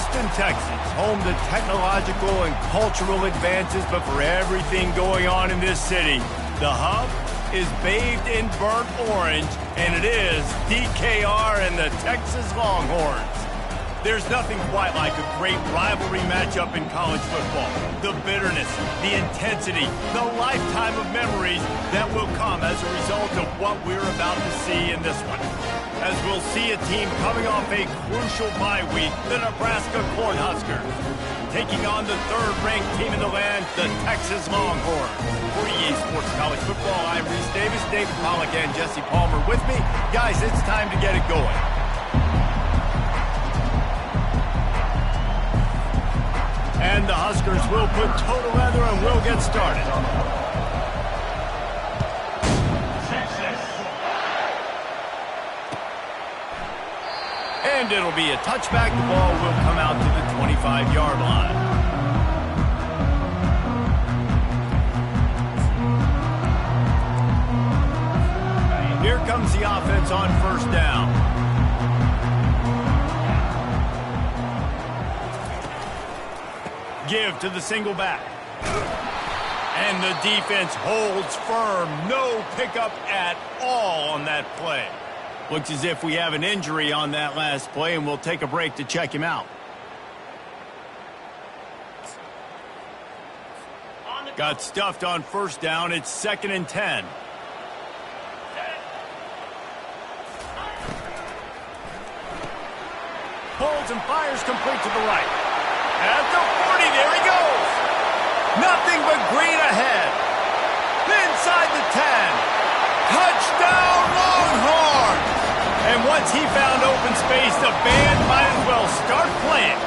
Austin, Texas, home to technological and cultural advances, but for everything going on in this city, the hub is bathed in burnt orange, and it is DKR and the Texas Longhorns. There's nothing quite like a great rivalry matchup in college football. The bitterness, the intensity, the lifetime of memories that will come as a result of what we're about to see in this one. As we'll see a team coming off a crucial bye week, the Nebraska Cornhuskers, taking on the third-ranked team in the land, the Texas Longhorns. For EA Sports College Football, I'm Reese Davis, David Pollack, and Jesse Palmer with me. Guys, it's time to get it going. And the Huskers will put toe together and we'll get started. And it'll be a touchback. The ball will come out to the 25-yard line. Here comes the offense on first down. Give to the single back. And the defense holds firm. No pickup at all on that play. Looks as if we have an injury on that last play, and we'll take a break to check him out. Got stuffed on first down. It's 2nd and 10. Pulls and fires complete to the right. At the 40, there he goes. Nothing but green ahead. Inside the 10. Touchdown, Longhorns! And once he found open space, the band might as well start playing.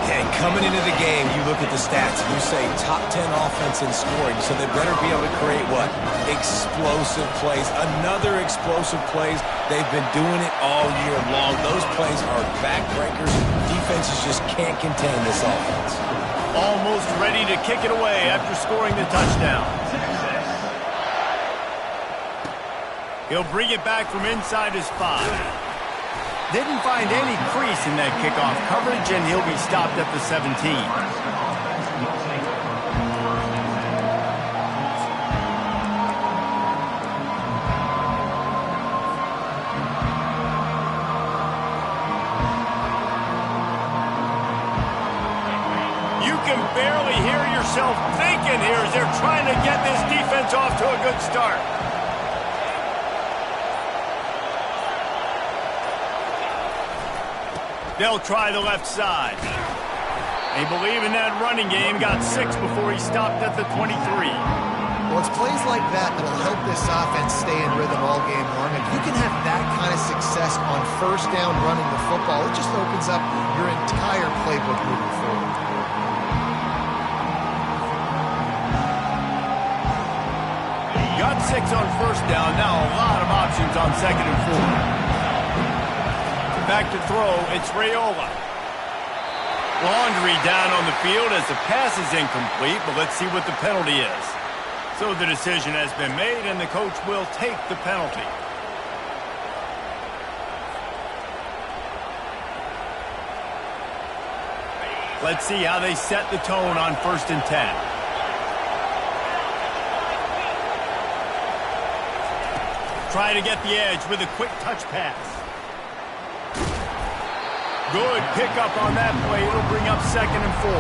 And coming into the game, you look at the stats, you say top 10 offense in scoring, so they better be able to create what? Explosive plays. Another explosive plays. They've been doing it all year long. Those plays are backbreakers. Defenses just can't contain this offense. Almost ready to kick it away after scoring the touchdown. He'll bring it back from inside his 5. Didn't find any crease in that kickoff coverage, and he'll be stopped at the 17. You can barely hear yourself thinking here as they're trying to get this defense off to a good start. They'll try the left side. They believe in that running game. Got 6 before he stopped at the 23. Well, it's plays like that that'll help this offense stay in rhythm all game long. If you can have that kind of success on first down running the football, it just opens up your entire playbook moving forward. Got 6 on first down. Now a lot of options on 2nd and 4. Back to throw, it's Raiola. Laundry down on the field as the pass is incomplete, but let's see what the penalty is. So the decision has been made, and the coach will take the penalty. Let's see how they set the tone on 1st and 10. Try to get the edge with a quick touch pass. Good pickup on that play. It'll bring up 2nd and 4.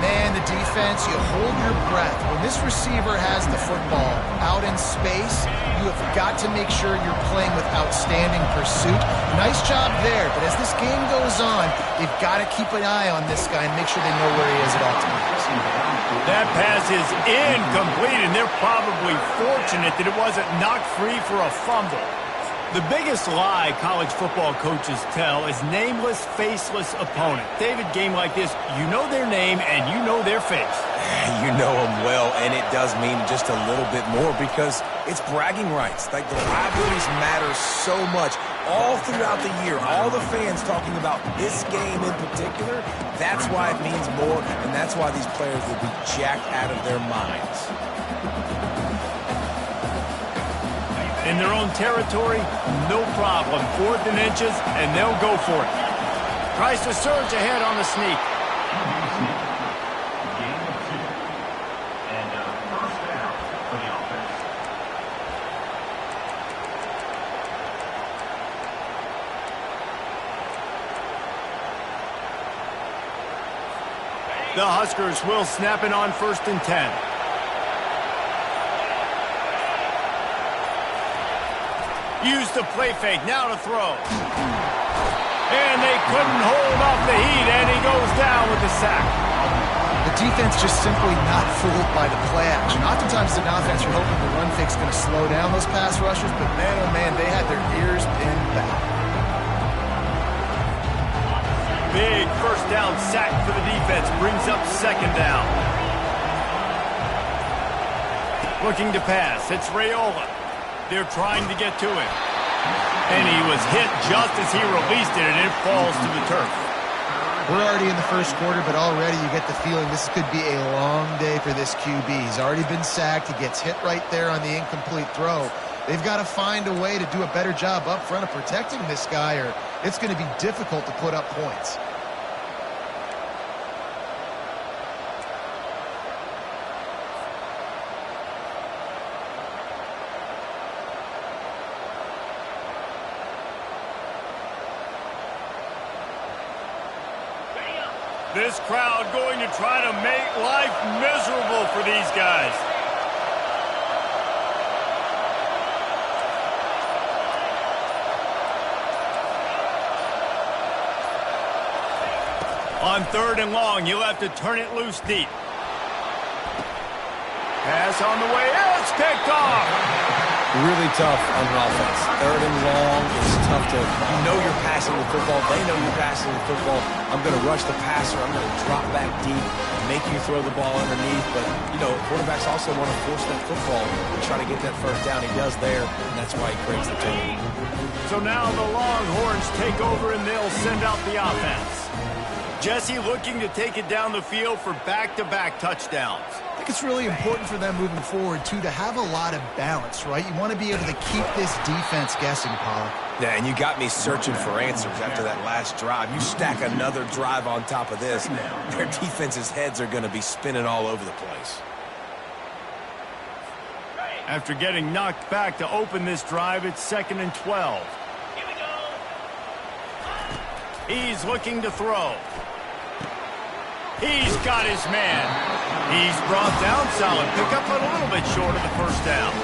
Man, the defense, you hold your breath. When this receiver has the football out in space, you have got to make sure you're playing with outstanding pursuit. Nice job there, but as this game goes on, you've got to keep an eye on this guy and make sure they know where he is at all times. That pass is incomplete, and they're probably fortunate that it wasn't knocked free for a fumble. The biggest lie college football coaches tell is nameless, faceless opponent. David, game like this, you know their name and you know their face. You know them well, and it does mean just a little bit more because it's bragging rights. Like, the rivalries matter so much all throughout the year. All the fans talking about this game in particular, that's why it means more, and that's why these players will be jacked out of their minds. In their own territory, no problem. 4th and inches, and they'll go for it. Tries to surge ahead on the sneak. The Huskers will snap it on 1st and 10. Use the play fake, now to throw. And they couldn't hold off the heat, and he goes down with the sack. The defense just simply not fooled by the play action. Oftentimes, the offense are hoping the run fake's going to slow down those pass rushers, but man, oh man, they had their ears pinned back. Big first down sack for the defense, brings up 2nd down. Looking to pass, it's Raiola. They're trying to get to him. And he was hit just as he released it, and it falls to the turf. We're already in the first quarter, but already you get the feeling this could be a long day for this QB. He's already been sacked. He gets hit right there on the incomplete throw. They've got to find a way to do a better job up front of protecting this guy, or it's going to be difficult to put up points. This crowd going to try to make life miserable for these guys. On 3rd and long, he'll have to turn it loose deep. Pass on the way. It's picked off. Really tough on an offense. 3rd and long is tough to, you know you're passing the football. They know you're passing the football. I'm going to rush the passer. I'm going to drop back deep, make you throw the ball underneath. But, you know, quarterbacks also want to force that football and try to get that first down. He does there, and that's why he creates the turnover. So now the Longhorns take over, and they'll send out the offense. Jesse looking to take it down the field for back-to-back touchdowns. I think it's really important for them moving forward, too, to have a lot of balance, right? You want to be able to keep this defense guessing, Pollock. Yeah, and you got me searching for answers after that last drive. You stack another drive on top of this, their defense's heads are going to be spinning all over the place. After getting knocked back to open this drive, it's 2nd and 12. Here we go. He's looking to throw. He's got his man. He's brought down solid pickup, but a little bit short of the first down.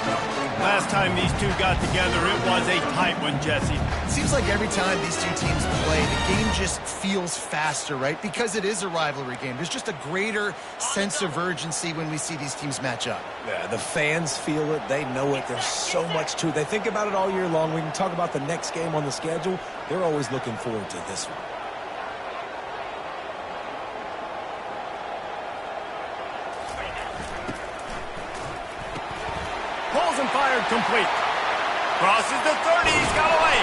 Last time these two got together, it was a tight one, Jesse. It seems like every time these two teams play, the game just feels faster, right? Because it is a rivalry game. There's just a greater sense of urgency when we see these teams match up. Yeah, the fans feel it. They know it. There's so much to it. They think about it all year long. We can talk about the next game on the schedule. They're always looking forward to this one. Pulls and fired complete. Crosses the 30, he's got away.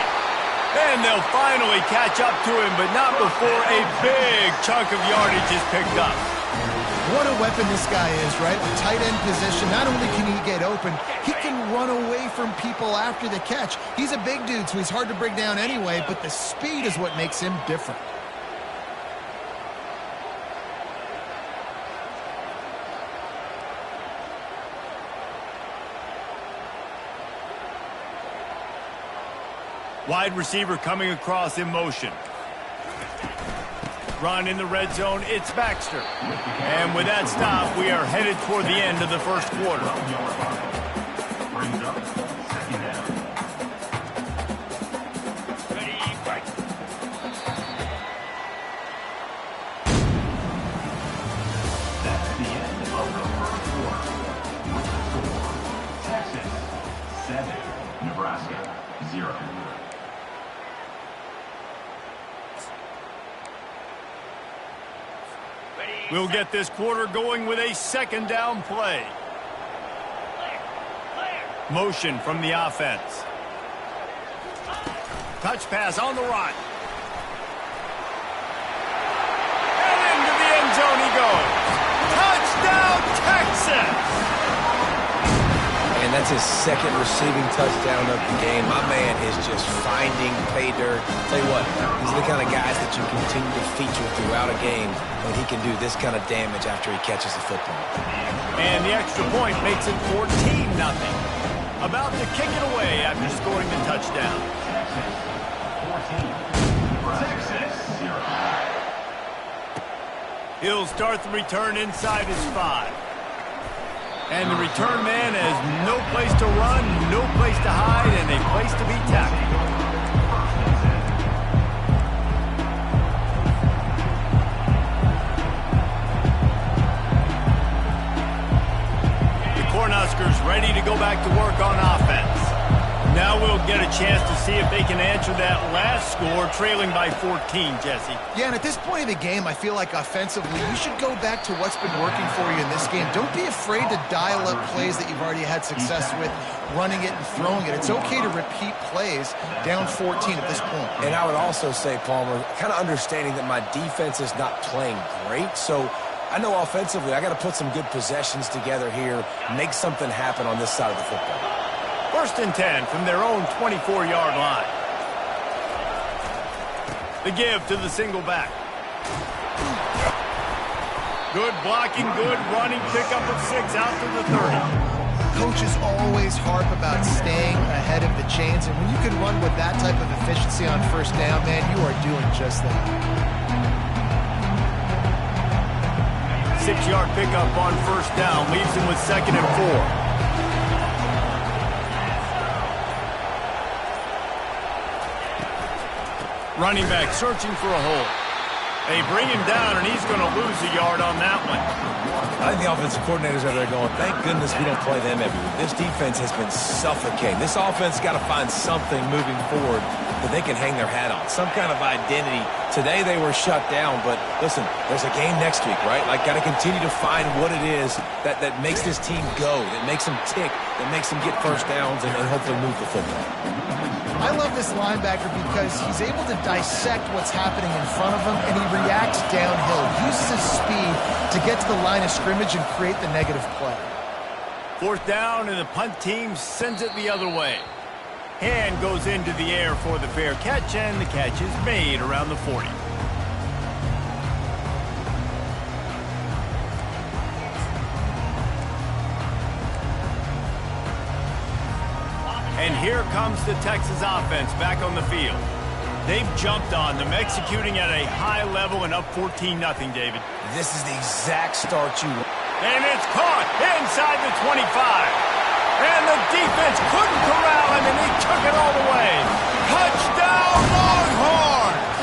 And they'll finally catch up to him, but not before a big chunk of yardage is picked up. What a weapon this guy is, right? With tight end position, not only can he get open, he can run away from people after the catch. He's a big dude, so he's hard to bring down anyway, but the speed is what makes him different. Wide receiver coming across in motion. Run in the red zone, it's Baxter. And with that stop, we are headed toward the end of the first quarter. That's the end of the first quarter. With the score, Texas 7, Nebraska 0. We'll get this quarter going with a second down play. Motion from the offense. Touch pass on the run. And into the end zone he goes. Touchdown, Texas! And That's his second receiving touchdown of the game. My man is just finding pay dirt. Tell you what, these are the kind of guys that you continue to feature throughout a game when he can do this kind of damage after he catches the football. And the extra point makes it 14-0. About to kick it away after scoring the touchdown. Texas 0. He'll start the return inside his 5. And the return man has no place to run, no place to hide, and a place to be tackled. The Cornhuskers ready to go back to work on offense. Now we'll get a chance to see if they can answer that last score, trailing by 14, Jesse. Yeah, and at this point of the game, I feel like offensively, you should go back to what's been working for you in this game. Don't be afraid to dial up plays that you've already had success with, running it and throwing it. It's okay to repeat plays down 14 at this point. And I would also say, Palmer, kind of understanding that my defense is not playing great, so I know offensively I got to put some good possessions together here, make something happen on this side of the football. 1st and 10 from their own 24-yard line. The give to the single back. Good blocking, good running, pickup of 6 out to the 30. Coaches always harp about staying ahead of the chains, and when you can run with that type of efficiency on 1st down, man, you are doing just that. 6-yard pickup on 1st down leaves him with 2nd and 4. Running back searching for a hole. They bring him down, and he's going to lose a yard on that one. I think the offensive coordinators are there going, thank goodness we don't play them every week. This defense has been suffocating. This offense got to find something moving forward that they can hang their hat on, some kind of identity. Today they were shut down, but listen, there's a game next week, right? Like, got to continue to find what it is that makes this team go, that makes them tick, that makes them get 1st downs and hopefully move the football. I love this linebacker because he's able to dissect what's happening in front of him, and he reacts downhill, uses his speed to get to the line of scrimmage and create the negative play. 4th down, and the punt team sends it the other way. Hand goes into the air for the fair catch, and the catch is made around the 40. And here comes the Texas offense back on the field. They've jumped on them, executing at a high level and up 14-0, David. This is the exact start you want. And it's caught inside the 25. And the defense couldn't corral him, and he took it all the way. Touchdown, Longhorns!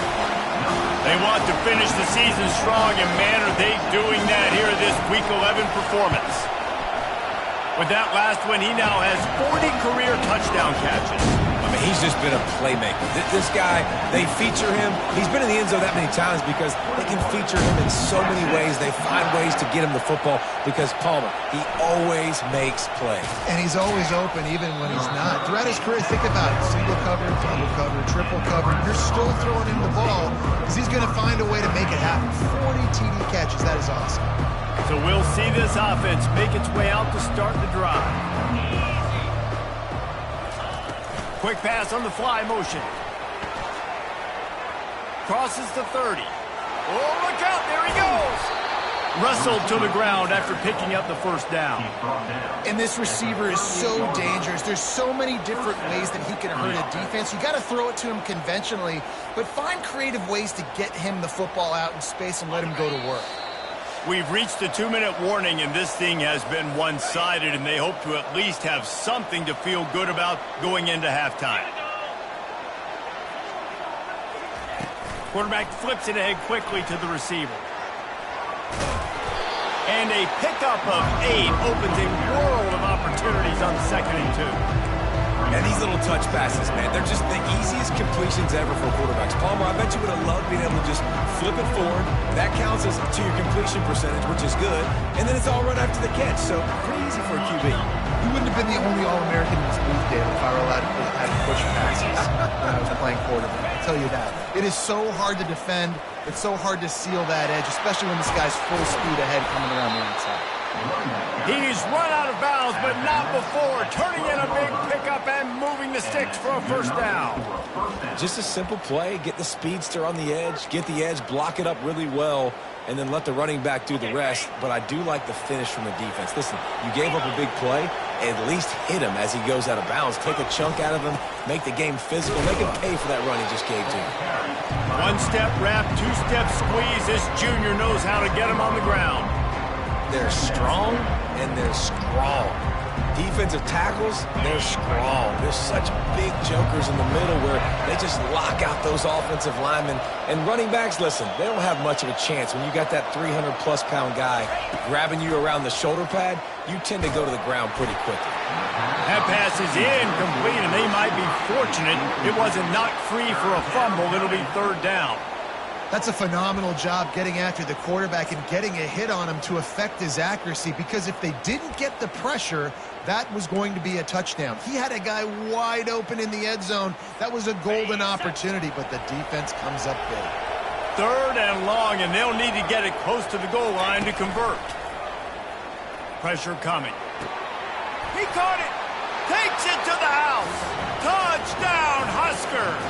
They want to finish the season strong, and man, are they doing that here in this Week 11 performance. With that last one, he now has 40 career touchdown catches. I mean, he's just been a playmaker. This guy, they feature him. He's been in the end zone that many times because they can feature him in so many ways. They find ways to get him the football because Palmer, he always makes plays. And he's always open even when he's not. Throughout his career, think about it. Single cover, double cover, triple cover. You're still throwing him the ball because he's going to find a way to make it happen. 40 TD catches. That is awesome. So we'll see this offense make its way out to start the drive. Quick pass on the fly motion. Crosses the 30. Oh, look out, there he goes. Wrestled to the ground after picking up the 1st down. And this receiver is so dangerous. There's so many different ways that he can hurt a defense. You got to throw it to him conventionally, but find creative ways to get him the football out in space and let him go to work. We've reached the 2-minute warning, and this thing has been one-sided, and they hope to at least have something to feel good about going into halftime. Quarterback flips it ahead quickly to the receiver. And a pickup of 8 opens a world of opportunities on 2nd and 2. And these little touch passes, man, they're just the easiest completions ever for quarterbacks. Palmer, I bet you would have loved being able to just flip it forward. That counts as to your completion percentage, which is good. And then it's all run after the catch, so pretty easy for a QB. You wouldn't have been the only All-American in this booth, David, if I were allowed to push passes when I was playing quarterback. I'll tell you that. It is so hard to defend. It's so hard to seal that edge, especially when this guy's full speed ahead coming around the outside. He's run out of bounds, but not before. Turning in a big pickup and moving the sticks for a first down. Just a simple play. Get the speedster on the edge, get the edge, block it up really well, and then let the running back do the rest. But I do like the finish from the defense. Listen, you gave up a big play. At least hit him as he goes out of bounds. Take a chunk out of him. Make the game physical. Make him pay for that run he just gave to him. One-step wrap, two-step squeeze. This junior knows how to get him on the ground. They're strong and they're strong. Defensive tackles, they're strong. There's such big jokers in the middle where they just lock out those offensive linemen. And running backs, listen, they don't have much of a chance. When you got that 300-plus pound guy grabbing you around the shoulder pad, you tend to go to the ground pretty quickly. That pass is incomplete, and they might be fortunate it wasn't knocked free for a fumble. It'll be third down. That's a phenomenal job getting after the quarterback and getting a hit on him to affect his accuracy, because if they didn't get the pressure, that was going to be a touchdown. He had a guy wide open in the end zone. That was a golden opportunity, but the defense comes up big. Third and long, and they'll need to get it close to the goal line to convert. Pressure coming. He caught it. Takes it to the house. Touchdown, Huskers.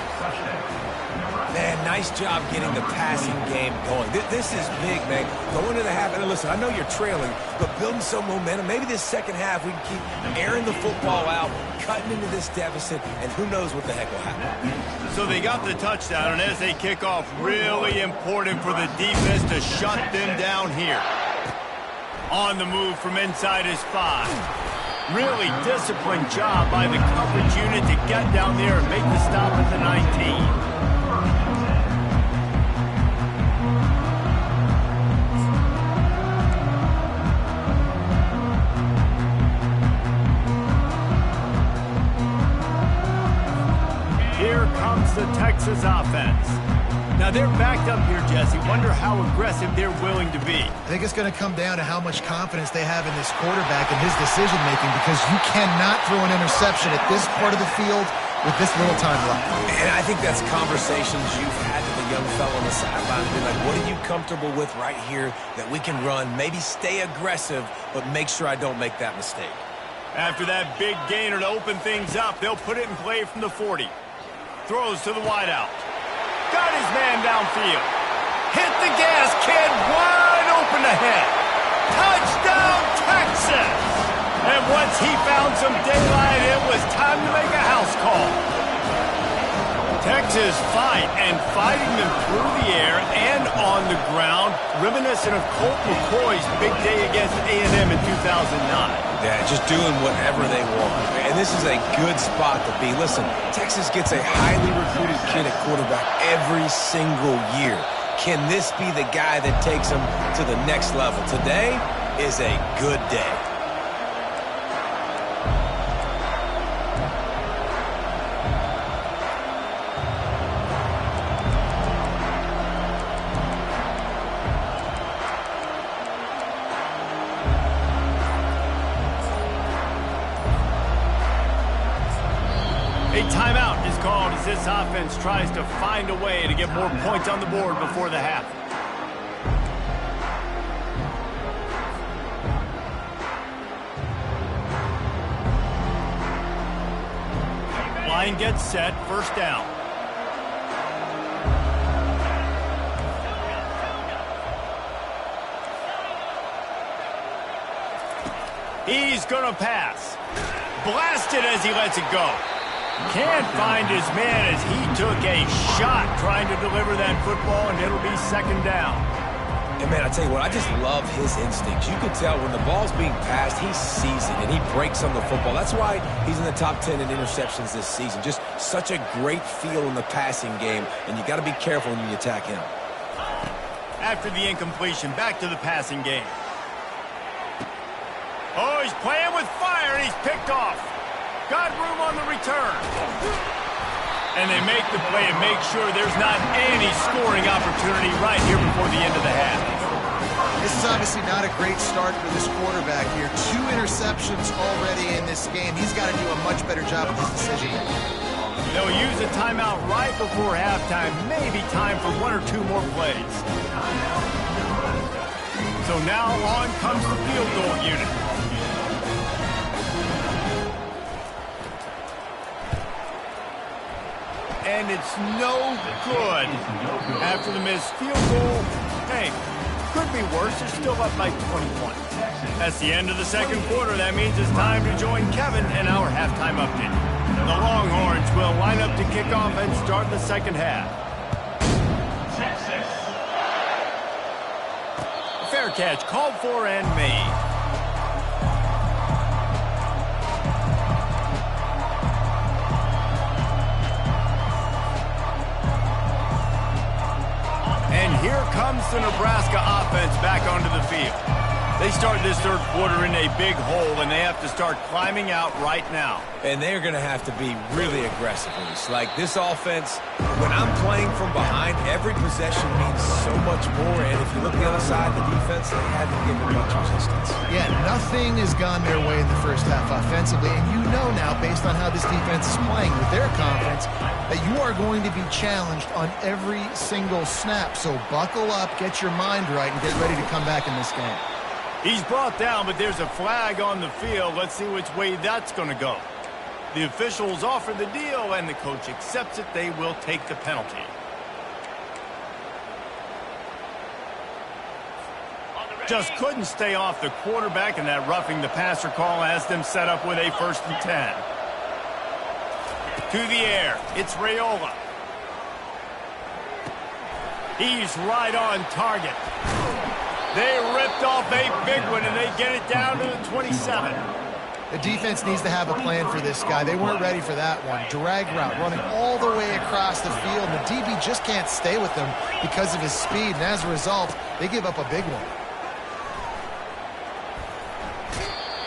Man, nice job getting the passing game going. This is big, man. Going to the half, and listen, I know you're trailing, but building some momentum. Maybe this second half we can keep airing the football out, cutting into this deficit, and who knows what the heck will happen. So they got the touchdown, and as they kick off, really important for the defense to shut them down here. On the move from inside his 5. Really disciplined job by the coverage unit to get down there and make the stop at the 19. Here comes the Texas offense. Now they're backed up here, Jesse. Wonder how aggressive they're willing to be. I think it's going to come down to how much confidence they have in this quarterback and his decision-making, because you cannot throw an interception at this part of the field with this little time left. And I think that's conversations you've had with the young fellow on the sideline. Be like, what are you comfortable with right here that we can run? Maybe stay aggressive, but make sure I don't make that mistake. After that big gainer to open things up, they'll put it in play from the 40. Throws to the wideout. Got his man downfield. Hit the gas, kid. Wide open ahead. Touchdown, Texas! And once he found some daylight, it was time to make a house call. Texas fighting them through the air and on the ground, reminiscent of Colt McCoy's big day against A&M in 2009. Yeah, just doing whatever they want. And this is a good spot to be. Listen, Texas gets a highly recruited kid at quarterback every single year. Can this be the guy that takes them to the next level? Today is a good day. A timeout is called as this offense tries to find a way to get more points on the board before the half. Line gets set, first down. He's gonna pass. Blasted as he lets it go. Can't find his man as he took a shot trying to deliver that football, and it'll be second down. And, man, I tell you what, I just love his instincts. You can tell when the ball's being passed, he sees it, and he breaks on the football. That's why he's in the top 10 in interceptions this season. Just such a great feel in the passing game, and you got to be careful when you attack him. After the incompletion, back to the passing game. Oh, he's playing with fire, and he's picked off. Got room on the return. And they make the play and make sure there's not any scoring opportunity right here before the end of the half. This is obviously not a great start for this quarterback here. 2 interceptions already in this game. He's got to do a much better job of his decision. They'll use a timeout right before halftime. Maybe time for 1 or 2 more plays. So now on comes the field goal unit. And it's no good after the missed field goal. Hey, could be worse. They're still up by 21. That's the end of the second quarter. That means it's time to join Kevin in our halftime update. The Longhorns will line up to kick off and start the second half. Fair catch called for and made. And here comes the Nebraska offense back onto the field. They start this third quarter in a big hole, and they have to start climbing out right now. And they're going to have to be really aggressive with this. Like, this offense, when I'm playing from behind, every possession means so much more. And if you look at the other side, the defense, they haven't given much resistance. Yeah, nothing has gone their way in the first half offensively. And you know now, based on how this defense is playing with their confidence, that you are going to be challenged on every single snap. So buckle up, get your mind right, and get ready to come back in this game. He's brought down, but there's a flag on the field. Let's see which way that's going to go. The officials offer the deal, and the coach accepts it. They will take the penalty. Just couldn't stay off the quarterback, and that roughing the passer call has them set up with a 1st and 10. To the air, it's Raiola. He's right on target. They ripped off a big one, and they get it down to the 27. The defense needs to have a plan for this guy. They weren't ready for that one. Drag route, running all the way across the field, and the DB just can't stay with them because of his speed, and as a result, they give up a big one.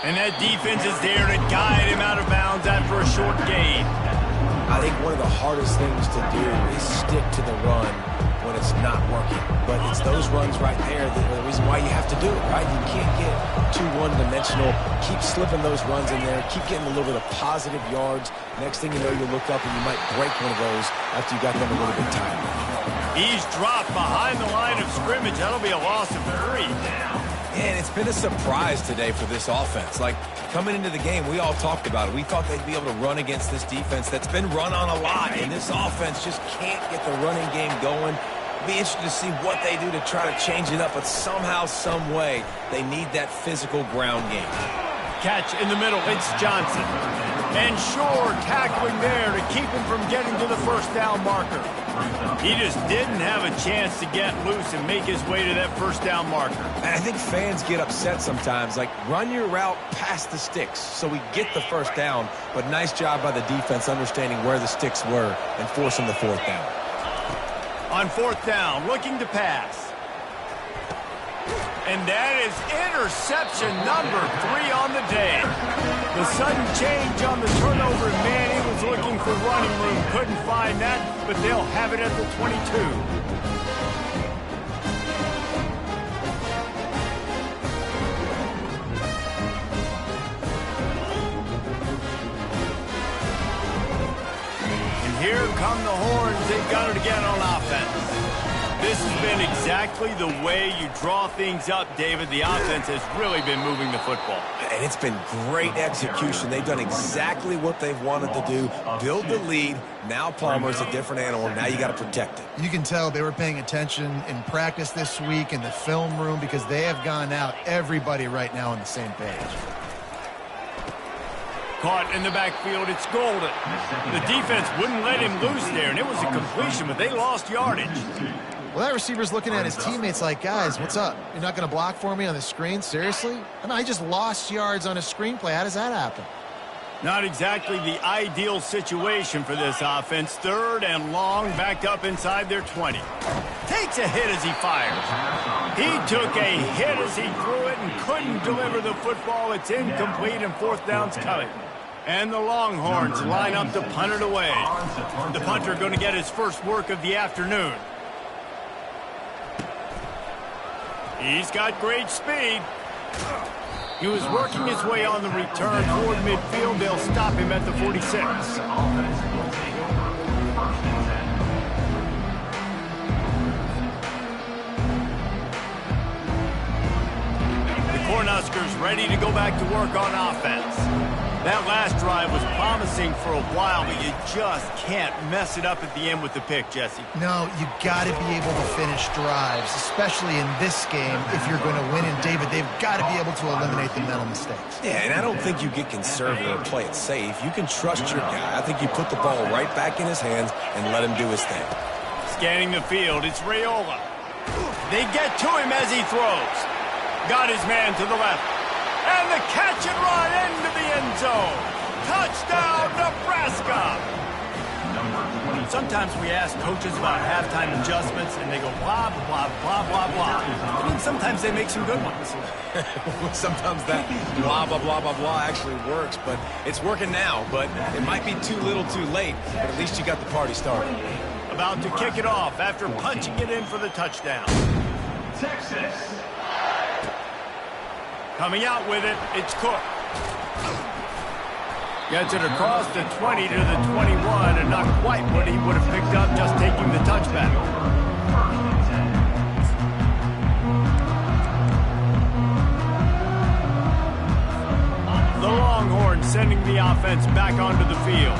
And that defense is there to guide him out of bounds after a short gain. I think one of the hardest things to do is stick to the run when it's not working. But it's those runs right there that are the reason why you have to do it, right? You can't get too one-dimensional. Keep slipping those runs in there. Keep getting a little bit of positive yards. Next thing you know, you look up and you might break one of those after you got them a little bit tired. He's dropped behind the line of scrimmage. That'll be a loss of 3. And it's been a surprise today for this offense. Like, coming into the game, we all talked about it. We thought they'd be able to run against this defense that's been run on a lot. And this offense just can't get the running game going. Be interested to see what they do to try to change it up. But somehow, some way, they need that physical ground game. Catch in the middle. It's Johnson. And Shore tackling there to keep him from getting to the first down marker. He just didn't have a chance to get loose and make his way to that first down marker. And I think fans get upset sometimes. Like, run your route past the sticks so we get the first down. But nice job by the defense understanding where the sticks were and forcing the 4th down. On 4th down, looking to pass. And that is interception number 3 on the day. The sudden change on the turnover, man, he was looking for running room. Couldn't find that, but they'll have it at the 22. And here come the Horns. They've got it again on offense. This has been exactly the way you draw things up, David. The offense has really been moving the football. And it's been great execution. They've done exactly what they've wanted to do. Build the lead. Now Palmer's a different animal. Now you got to protect it. You can tell they were paying attention in practice this week in the film room because they have gone out, everybody right now on the same page. Caught in the backfield, it's Golden. The defense wouldn't let him loose there, and it was a completion, but they lost yardage. Well, that receiver's looking at his teammates like, guys, what's up? You're not going to block for me on the screen? Seriously? And I just lost yards on a screenplay. How does that happen? Not exactly the ideal situation for this offense. 3rd and long, backed up inside their 20. Takes a hit as he fires. He took a hit as he threw it and couldn't deliver the football. It's incomplete, and 4th down's coming. And the Longhorns line up to punt it away. The punter going to get his first work of the afternoon. He's got great speed. He was working his way on the return toward midfield. They'll stop him at the 46. Cornhuskers ready to go back to work on offense. That last drive was promising for a while, but you just can't mess it up at the end with the pick, Jesse. No, you got to be able to finish drives, especially in this game if you're going to win. And, David, they've got to be able to eliminate the mental mistakes. Yeah, and I don't think you get conservative or play it safe. You can trust your guy. I think you put the ball right back in his hands and let him do his thing. Scanning the field, it's Raiola. They get to him as he throws. Got his man to the left. And the catch and run into the end zone. Touchdown, Nebraska! Sometimes we ask coaches about halftime adjustments, and they go blah, blah, blah, blah, blah. I mean, sometimes they make some good ones. Sometimes that blah, blah, blah, blah, blah actually works, but it's working now. But it might be too little too late, but at least you got the party started. About to kick it off after punching it in for the touchdown. Texas. Coming out with it, it's Cook. Gets it across the 20 to the 21, and not quite what he would have picked up just taking the touchback. The Longhorns sending the offense back onto the field.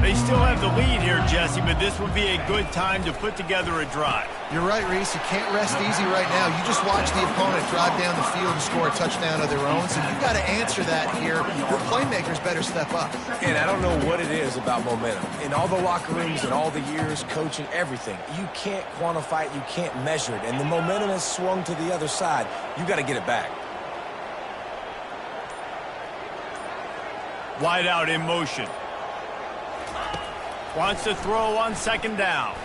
They still have the lead here, Jesse, but this would be a good time to put together a drive. You're right, Reese. You can't rest easy right now. You just watch the opponent drive down the field and score a touchdown of their own, so you've got to answer that here. Your playmakers better step up. And I don't know what it is about momentum. In all the locker rooms and all the years, coaching, everything, you can't quantify it, you can't measure it, and the momentum has swung to the other side. You got to get it back. Wide out in motion. Wants to throw on second down.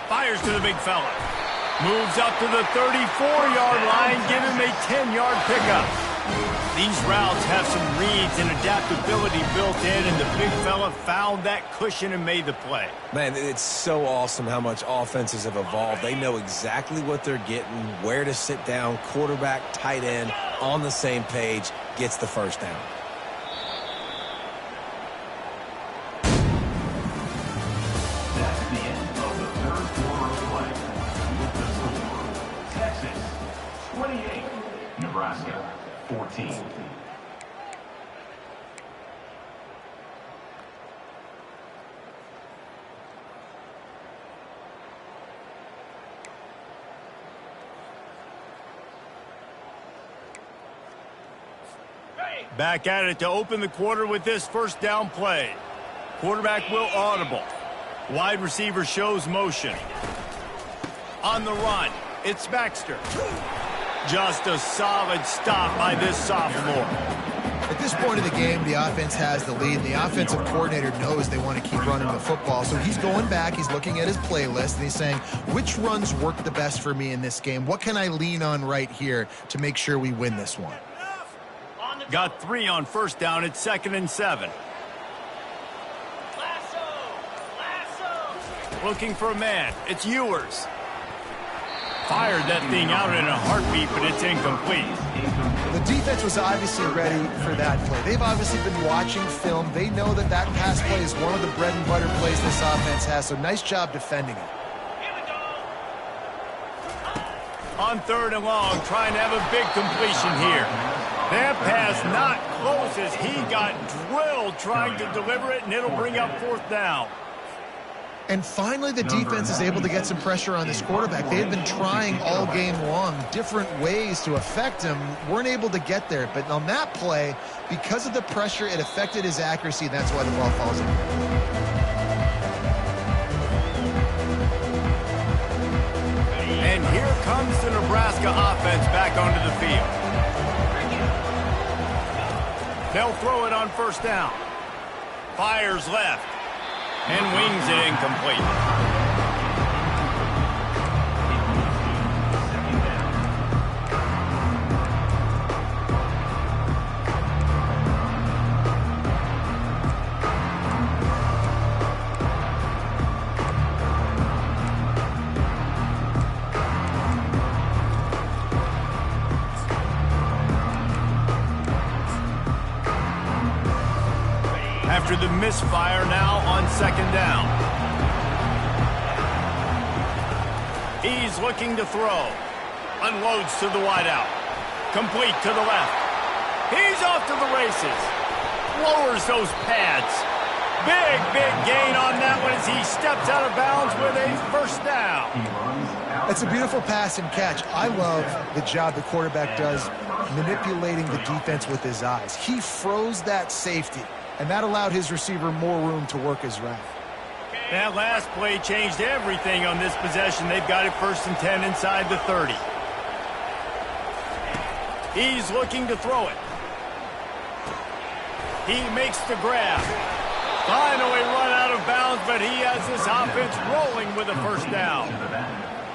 Fires to the big fella. Moves up to the 34-yard line. Give him a 10-yard pickup. These routes have some reads and adaptability built in, and the big fella found that cushion and made the play. Man, it's so awesome how much offenses have evolved. They know exactly what they're getting, where to sit down, quarterback, tight end, on the same page, gets the first down. Nebraska, 14. Back at it to open the quarter with this first down play. Quarterback will audible. Wide receiver shows motion. On the run, it's Baxter. Just a solid stop by this sophomore. At this point of the game, the offense has the lead, and the offensive coordinator knows they want to keep running the football. So he's going back, he's looking at his playlist, and he's saying, which runs work the best for me in this game? What can I lean on right here to make sure we win this one? Got 3 on first down at 2nd and 7. Looking for a man. It's Ewers. Fired that thing out in a heartbeat, but it's incomplete. The defense was obviously ready for that play. They've obviously been watching film. They know that that pass play is one of the bread and butter plays this offense has, so nice job defending it. On 3rd and long, trying to have a big completion here. That pass not close as he got drilled trying to deliver it, and it'll bring up 4th down. And finally, the defense is able to get some pressure on this quarterback. They had been trying all game long different ways to affect him, weren't able to get there. But on that play, because of the pressure, it affected his accuracy. That's why the ball falls in. And here comes the Nebraska offense back onto the field. They'll throw it on first down. Fires left. And wings it incomplete. After the misfire, now on 2nd down. He's looking to throw. Unloads to the wideout. Complete to the left. He's off to the races. Lowers those pads. Big gain on that one as he steps out of bounds with a first down. It's a beautiful pass and catch. I love the job the quarterback does manipulating the defense with his eyes. He froze that safety, and that allowed his receiver more room to work his route. That last play changed everything on this possession. They've got it 1st and 10 inside the 30. He's looking to throw it. He makes the grab. Finally run out of bounds, but he has this offense rolling with a first down.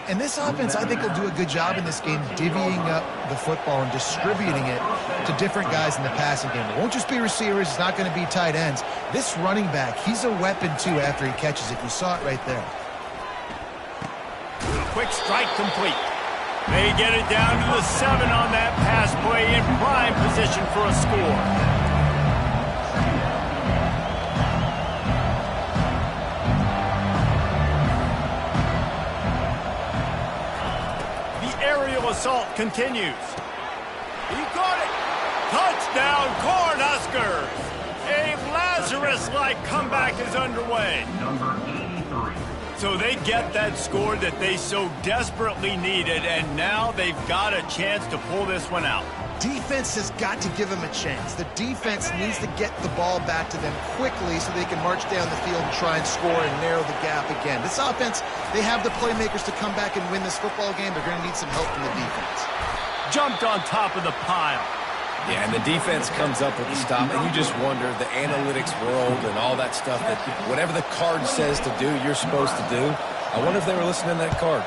And this offense, I think, will do a good job in this game divvying up the football and distributing it to different guys in the passing game. It won't just be receivers. It's not going to be tight ends. This running back, he's a weapon, too, after he catches it. You saw it right there. Quick strike complete. They get it down to the 7 on that pass play in prime position for a score. Assault continues. He caught it. Touchdown, Cornhuskers. A Lazarus-like comeback is underway. Number 83. So they get that score that they so desperately needed, and now they've got a chance to pull this one out. Defense has got to give them a chance. The defense needs to get the ball back to them quickly so they can march down the field and try and score and narrow the gap again. This offense, they have the playmakers to come back and win this football game. They're going to need some help from the defense. Jumped on top of the pile. Yeah, and the defense comes up with the stop, and you just wonder, the analytics world and all that stuff, that whatever the card says to do, you're supposed to do. I wonder if they were listening to that card.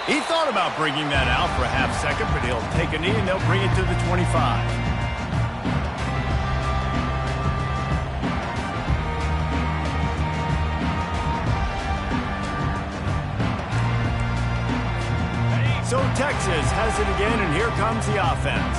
He thought about bringing that out for a half second, but he'll take a knee and they'll bring it to the 25. So Texas has it again, and here comes the offense.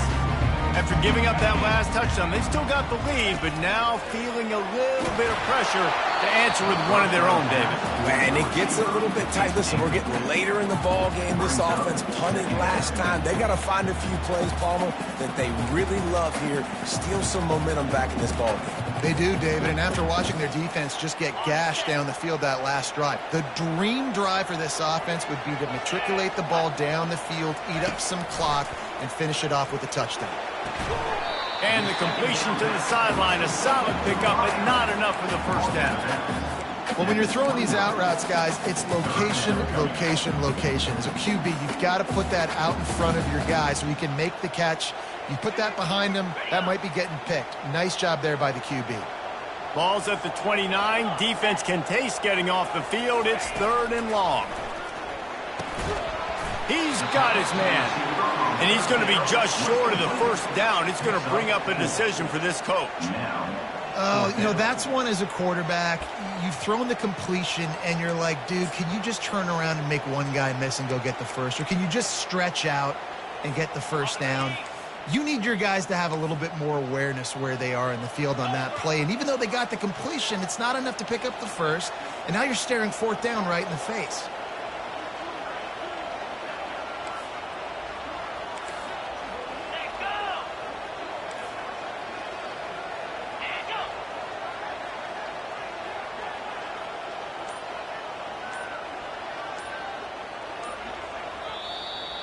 After giving up that last touchdown, they've still got the lead, but now feeling a little bit of pressure to answer with one of their own, David. And it gets a little bit tight. Listen, we're getting later in the ball game. This offense punted last time. They got to find a few plays, Palmer, that they really love here. Steal some momentum back in this ball game. They do, David, and after watching their defense just get gashed down the field that last drive, the dream drive for this offense would be to matriculate the ball down the field, eat up some clock, and finish it off with a touchdown. And the completion to the sideline, a solid pickup, but not enough for the first down. Well, when you're throwing these out routes, guys, it's location, location, location. As a QB, you've got to put that out in front of your guy so he can make the catch. You put that behind him, that might be getting picked. Nice job there by the QB. Ball's at the 29. Defense can taste getting off the field. It's 3rd and long. He's got his man, and he's going to be just short of the first down. It's going to bring up a decision for this coach. Oh, you know, that's one as a quarterback. You've thrown the completion, and you're like, dude, can you just turn around and make one guy miss and go get the first? Or can you just stretch out and get the first down? You need your guys to have a little bit more awareness where they are in the field on that play. And even though they got the completion, it's not enough to pick up the first. And now you're staring 4th down right in the face.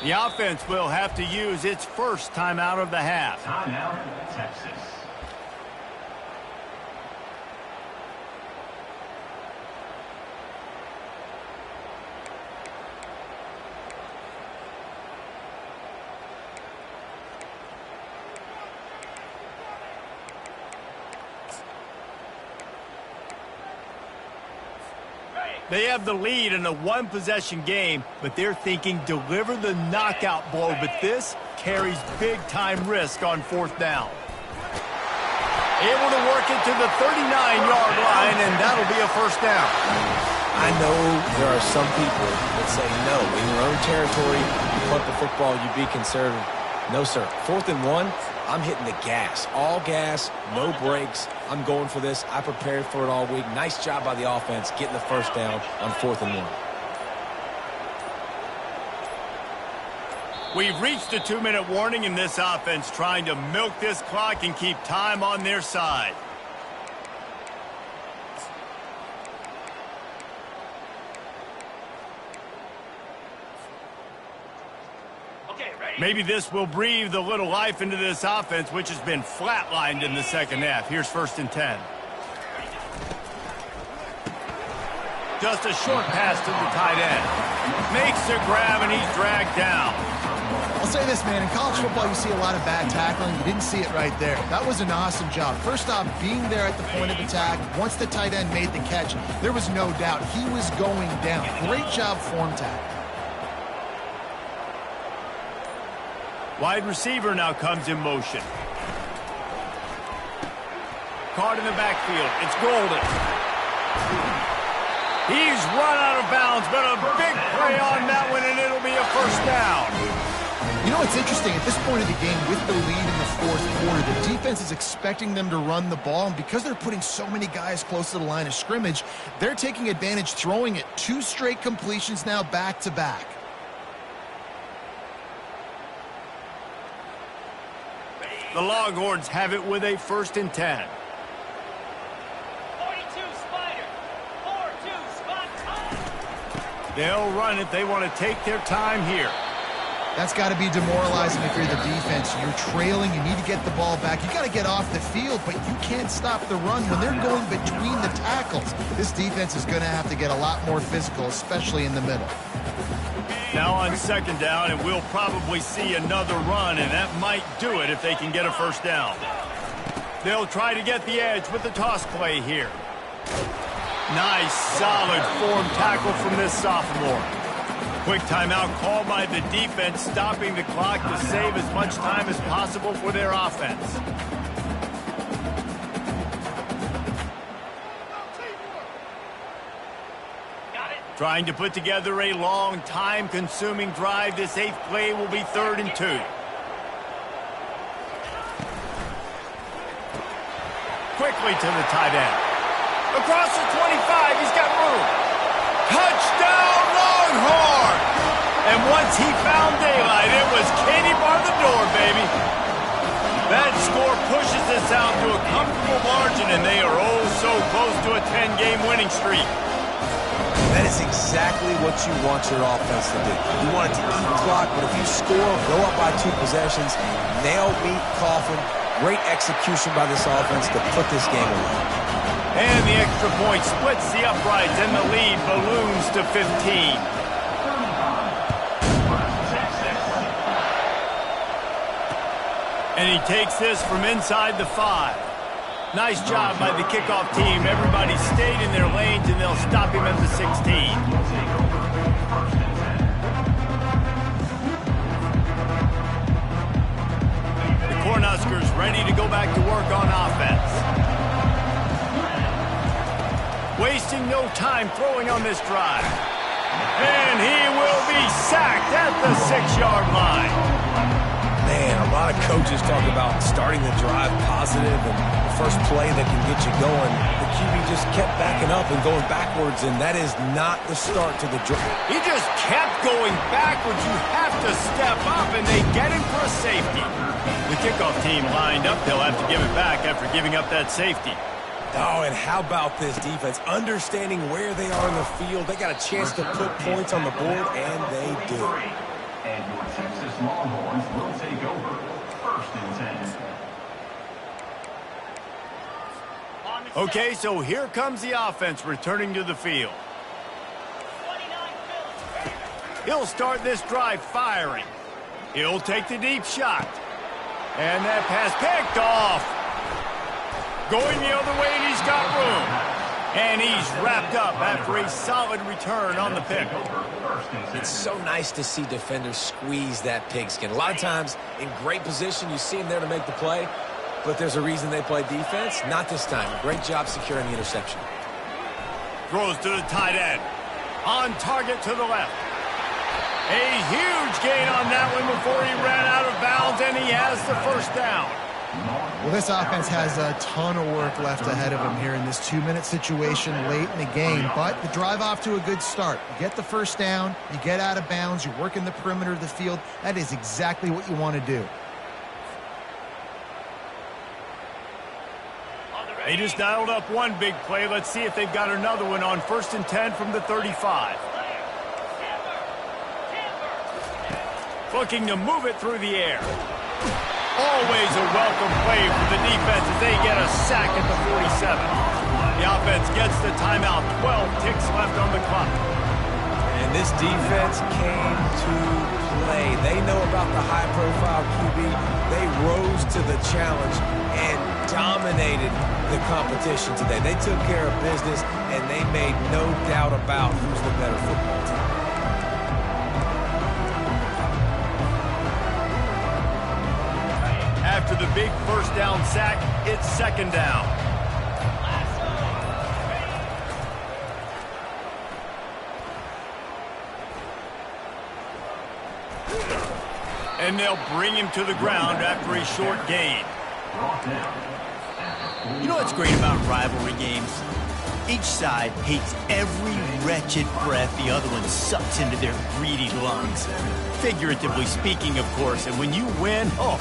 The offense will have to use its first timeout of the half. Timeout, Texas. They have the lead in a one-possession game, but they're thinking deliver the knockout blow, but this carries big-time risk on 4th down. Able to work it to the 39-yard line, and that'll be a first down. I know there are some people that say, no, in your own territory, you punt the football, you be conservative. No, sir. 4th and 1, I'm hitting the gas. All gas, no brakes. I'm going for this. I prepared for it all week. Nice job by the offense getting the first down on 4th and 1. We've reached the 2-minute warning in this offense, trying to milk this clock and keep time on their side. Maybe this will breathe a little life into this offense, which has been flatlined in the second half. Here's 1st and 10. Just a short pass to the tight end. Makes the grab, and he's dragged down. I'll say this, man. In college football, you see a lot of bad tackling. You didn't see it right there. That was an awesome job. First off, being there at the point of attack. Once the tight end made the catch, there was no doubt he was going down. Great job form tackle. Wide receiver now comes in motion. Caught in the backfield. It's Golden. He's run out of bounds, but a big play on that one, and it'll be a 1st down. You know, it's interesting. At this point of the game, with the lead in the 4th quarter, the defense is expecting them to run the ball, and because they're putting so many guys close to the line of scrimmage, they're taking advantage, throwing it 2 straight completions now back-to-back. The Longhorns have it with a 1st and 10. 42 Spider. 4-2 spot time. They'll run it. They want to take their time here. That's got to be demoralizing if you're the defense. You're trailing. You need to get the ball back. You got to get off the field, but you can't stop the run when they're going between the tackles. This defense is going to have to get a lot more physical, especially in the middle. Now on 2nd down, and we'll probably see another run, and that might do it if they can get a 1st down. They'll try to get the edge with the toss play here. Nice, solid form tackle from this sophomore. Quick timeout called by the defense, stopping the clock to save as much time as possible for their offense. Trying to put together a long, time-consuming drive. This 8th play will be 3rd and 2. Quickly to the tight end. Across the 25, he's got room. Touchdown, Longhorn! And once he found daylight, it was Katie bar the door, baby. That score pushes us out to a comfortable margin, and they are oh so close to a 10-game winning streak. That is exactly what you want your offense to do. You want it to eat clock, but if you score, go up by 2 possessions, nail, meet, coffin. Great execution by this offense to put this game away. And the extra point splits the uprights, and the lead balloons to 15. And he takes this from inside the 5. Nice job by the kickoff team. Everybody stayed in their lanes, and they'll stop him at the 16. The Cornhuskers ready to go back to work on offense. Wasting no time throwing on this drive. And he will be sacked at the 6-yard line. Man, a lot of coaches talk about starting the drive positive and the first play that can get you going. The QB just kept backing up and going backwards, and that is not the start to the drive. He just kept going backwards. You have to step up, and they get him for a safety. The kickoff team lined up. They'll have to give it back after giving up that safety. Oh, and how about this defense? Understanding where they are in the field. They got a chance to put points on the board, and they do. And your Texas Longhorns will take over 1st and 10. Okay, so here comes the offense returning to the field. He'll start this drive firing. He'll take the deep shot. And that pass picked off. Going the other way, and he's got room. And he's wrapped up after a solid return on the pick. It's so nice to see defenders squeeze that pigskin. A lot of times, in great position, you see them there to make the play, but there's a reason they play defense. Not this time. Great job securing the interception. Throws to the tight end. On target to the left. A huge gain on that one before he ran out of bounds, and he has the 1st down. Well, this offense has a ton of work left ahead of them here in this 2-minute situation late in the game, but the drive off to a good start. You get the first down, you get out of bounds, you work in the perimeter of the field. That is exactly what you want to do. They just dialed up one big play. Let's see if they've got another one on 1st and 10 from the 35. Looking to move it through the air. Always a welcome play for the defense as they get a sack at the 47. The offense gets the timeout. 12 ticks left on the clock. And this defense came to play. They know about the high-profile QB. They rose to the challenge and dominated the competition today. They took care of business, and they made no doubt about who's the better football team. After the big first down sack, it's 2nd down. And they'll bring him to the ground after a short gain. You know what's great about rivalry games? Each side hates every wretched breath the other one sucks into their greedy lungs. Figuratively speaking, of course, and when you win, oh,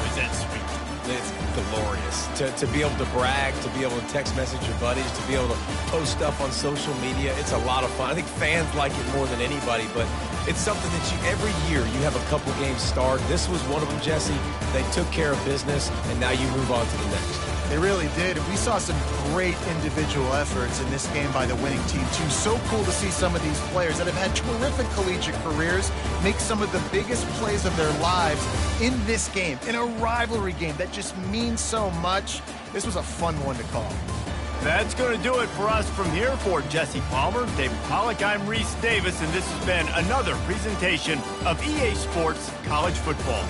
is that sweet. It's glorious to be able to brag, to be able to text message your buddies, to be able to post stuff on social media. It's a lot of fun. I think fans like it more than anybody, but it's something that every year you have a couple games start. This was one of them, Jesse. They took care of business, and now you move on to the next. They really did. We saw some great individual efforts in this game by the winning team, too. So cool to see some of these players that have had terrific collegiate careers make some of the biggest plays of their lives in this game, in a rivalry game that just means so much. This was a fun one to call. That's going to do it for us from here. For Jesse Palmer, David Pollack, I'm Reese Davis, and this has been another presentation of EA Sports College Football.